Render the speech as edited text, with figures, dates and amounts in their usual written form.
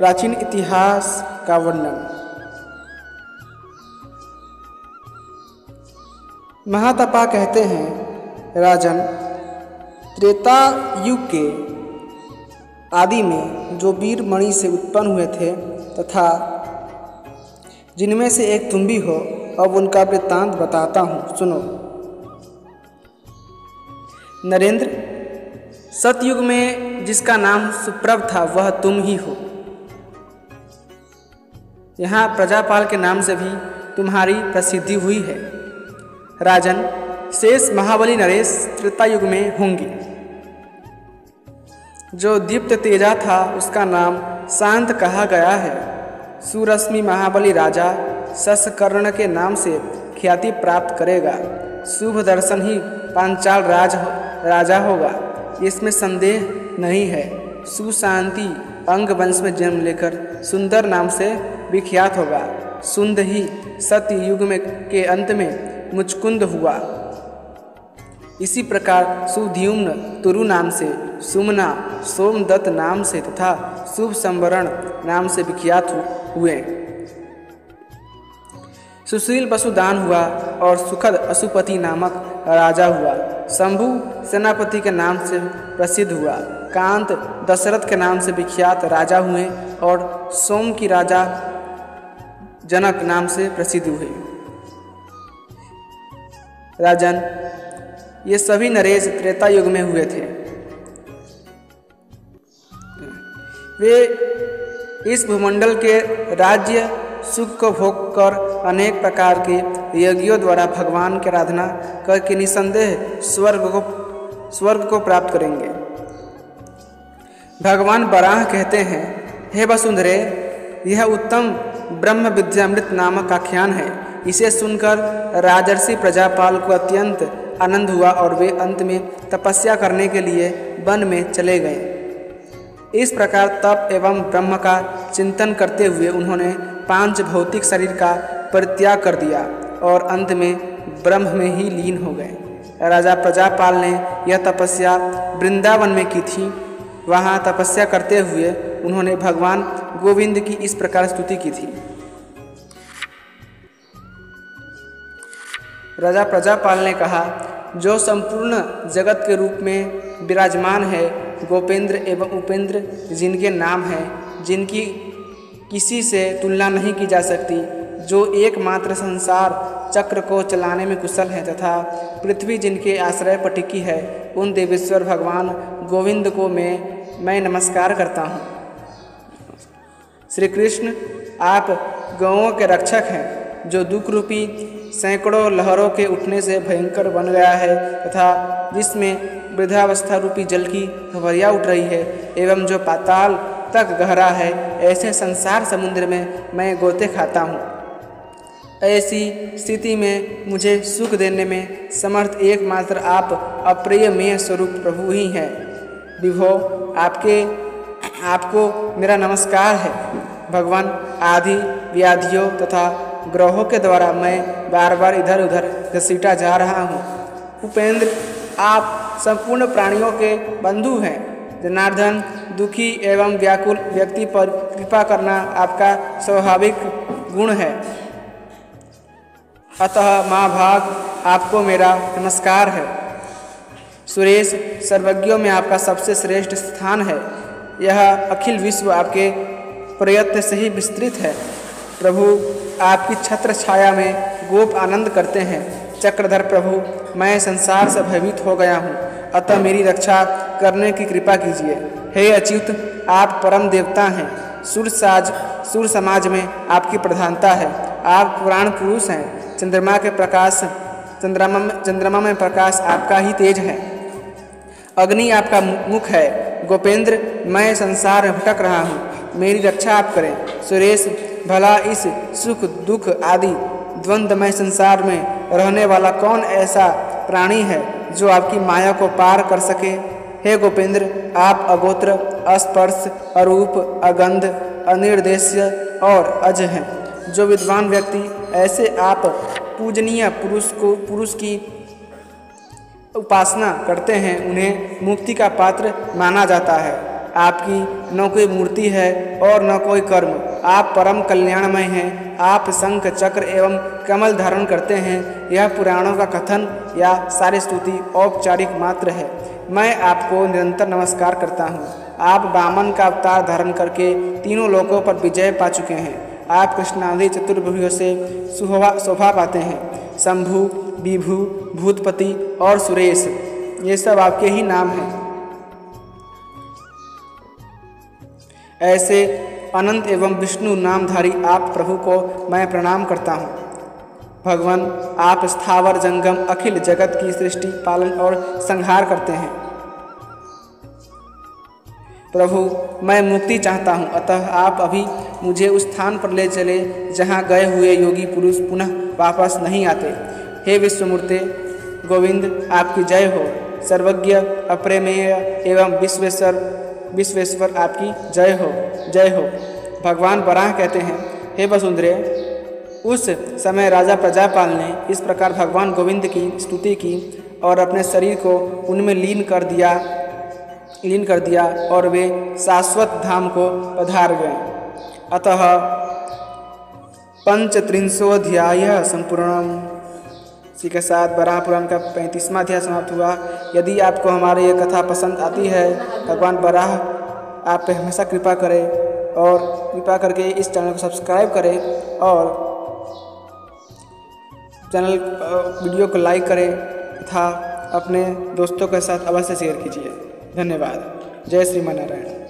प्राचीन इतिहास का वर्णन। महातपा कहते हैं, राजन, त्रेता युग के आदि में जो वीर मणि से उत्पन्न हुए थे तथा जिनमें से एक तुम भी हो, अब उनका वृत्तांत बताता हूँ, सुनो। नरेंद्र, सतयुग में जिसका नाम सुप्रभ था वह तुम ही हो। यहाँ प्रजापाल के नाम से भी तुम्हारी प्रसिद्धि हुई है। राजन, शेष महाबली नरेश त्रेता युग में होंगे। जो दीप्त तेजा था उसका नाम शांत कहा गया है। सुरश्मि महाबली राजा शशकर्ण के नाम से ख्याति प्राप्त करेगा। शुभ दर्शन ही पांचाल राजा होगा, इसमें संदेह नहीं है। सुशांति अंग वंश में जन्म लेकर सुंदर नाम से विख्यात होगा। सुंद ही सत्य युग में के अंत में मुचकुंद हुआ। इसी प्रकार सुद्युम्न तुरु नाम से, सुमना सोमदत्त नाम से तथा शुभ संवरण नाम से विख्यात हुए। सुशील वसुदान हुआ और सुखद अशुपति नामक राजा हुआ। शंभु सेनापति के नाम से प्रसिद्ध हुआ। कांत दशरथ के नाम से विख्यात राजा हुए और सोम की राजा जनक नाम से प्रसिद्ध हुए। राजन, ये सभी नरेश त्रेता युग में हुए थे। वे इस भूमंडल के राज्य सुख को भोग कर अनेक प्रकार के यज्ञों द्वारा भगवान की आराधना करके निसंदेह स्वर्ग को प्राप्त करेंगे। भगवान वराह कहते हैं, हे वसुंधरे, यह उत्तम ब्रह्म विद्यामृत नामक आख्यान है। इसे सुनकर राजर्षि प्रजापाल को अत्यंत आनंद हुआ और वे अंत में तपस्या करने के लिए वन में चले गए। इस प्रकार तप एवं ब्रह्म का चिंतन करते हुए उन्होंने 5 भौतिक शरीर का परित्याग कर दिया और अंत में ब्रह्म में ही लीन हो गए। राजा प्रजापाल ने यह तपस्या वृंदावन में की थी। वहाँ तपस्या करते हुए उन्होंने भगवान गोविंद की इस प्रकार स्तुति की थी। राजा प्रजापाल ने कहा, जो संपूर्ण जगत के रूप में विराजमान है, गोपेंद्र एवं उपेंद्र जिनके नाम हैं, जिनकी किसी से तुलना नहीं की जा सकती, जो एकमात्र संसार चक्र को चलाने में कुशल है तथा पृथ्वी जिनके आश्रय पर टिकी है, उन देवेश्वर भगवान गोविंद को मैं नमस्कार करता हूँ। श्री कृष्ण, आप गौओं के रक्षक हैं, जो दुख रूपी सैकड़ों लहरों के उठने से भयंकर बन गया है तथा जिसमें वृद्धावस्था रूपी जल की भंवरिया उठ रही है एवं जो पाताल तक गहरा है, ऐसे संसार समुद्र में मैं गोते खाता हूँ। ऐसी स्थिति में मुझे सुख देने में समर्थ एकमात्र आप अप्रियमेय स्वरूप प्रभु ही हैं। विभो, आपको मेरा नमस्कार है। भगवान, आदि व्याधियों तथा ग्रहों के द्वारा मैं बार बार इधर उधर घसीटा जा रहा हूँ। उपेंद्र, आप संपूर्ण प्राणियों के बंधु हैं। जनार्दन, दुखी एवं व्याकुल व्यक्ति पर कृपा करना आपका स्वाभाविक गुण है। अतः महाभाग, आपको मेरा नमस्कार है। सुरेश, सर्वज्ञों में आपका सबसे श्रेष्ठ स्थान है। यह अखिल विश्व आपके प्रयत्न से ही विस्तृत है। प्रभु, आपकी छत्र छाया में गोप आनंद करते हैं। चक्रधर प्रभु, मैं संसार से भयभीत हो गया हूँ, अतः मेरी रक्षा करने की कृपा कीजिए। हे अच्युत, आप परम देवता हैं। सुर समाज में आपकी प्रधानता है। आप पुराण पुरुष हैं। चंद्रमा में प्रकाश आपका ही तेज है। अग्नि आपका मुख है। गोपेंद्र, मैं संसार में भटक रहा हूँ, मेरी रक्षा आप करें। सुरेश, भला इस सुख दुख आदि द्वंद्वमय संसार में रहने वाला कौन ऐसा प्राणी है जो आपकी माया को पार कर सके। हे गोपेंद्र, आप अगोत्र, अस्पर्श, अरूप, अगंध, अनिर्देश्य और अज हैं। जो विद्वान व्यक्ति ऐसे आप पूजनीय पुरुष की उपासना करते हैं, उन्हें मुक्ति का पात्र माना जाता है। आपकी न कोई मूर्ति है और न कोई कर्म। आप परम कल्याणमय हैं। आप शंख चक्र एवं कमल धारण करते हैं। यह पुराणों का कथन या सारी स्तुति औपचारिक मात्र है। मैं आपको निरंतर नमस्कार करता हूँ। आप वामन का अवतार धारण करके तीनों लोकों पर विजय पा चुके हैं। आप कृष्णादि चतुर्भुजों से शोभा पाते हैं। शंभु, विभु, भूतपति और सुरेश, ये सब आपके ही नाम हैं। ऐसे अनंत एवं विष्णु नामधारी आप प्रभु को मैं प्रणाम करता हूँ। भगवान, आप स्थावर जंगम अखिल जगत की सृष्टि, पालन और संहार करते हैं। प्रभु, मैं मुक्ति चाहता हूँ, अतः आप अभी मुझे उस स्थान पर ले चले जहाँ गए हुए योगी पुरुष पुनः वापस नहीं आते। हे विश्वमूर्ते गोविंद, आपकी जय हो। सर्वज्ञ, अप्रमेय एवं विश्वेश्वर आपकी जय हो, जय हो। भगवान वराह कहते हैं, हे वसुंधरे, उस समय राजा प्रजापाल ने इस प्रकार भगवान गोविंद की स्तुति की और अपने शरीर को उनमें लीन कर दिया और वे शाश्वत धाम को पधार गए। अतः पंचत्रिंशोऽध्यायः संपूर्णम्। इसी के साथ वराह पुराण का 35वां अध्याय समाप्त हुआ। यदि आपको हमारी ये कथा पसंद आती है, भगवान वराह आप पे हमेशा कृपा करें और कृपा करके इस चैनल को सब्सक्राइब करें और चैनल वीडियो को लाइक करें तथा अपने दोस्तों के साथ अवश्य शेयर कीजिए। धन्यवाद। जय श्रीमन नारायण।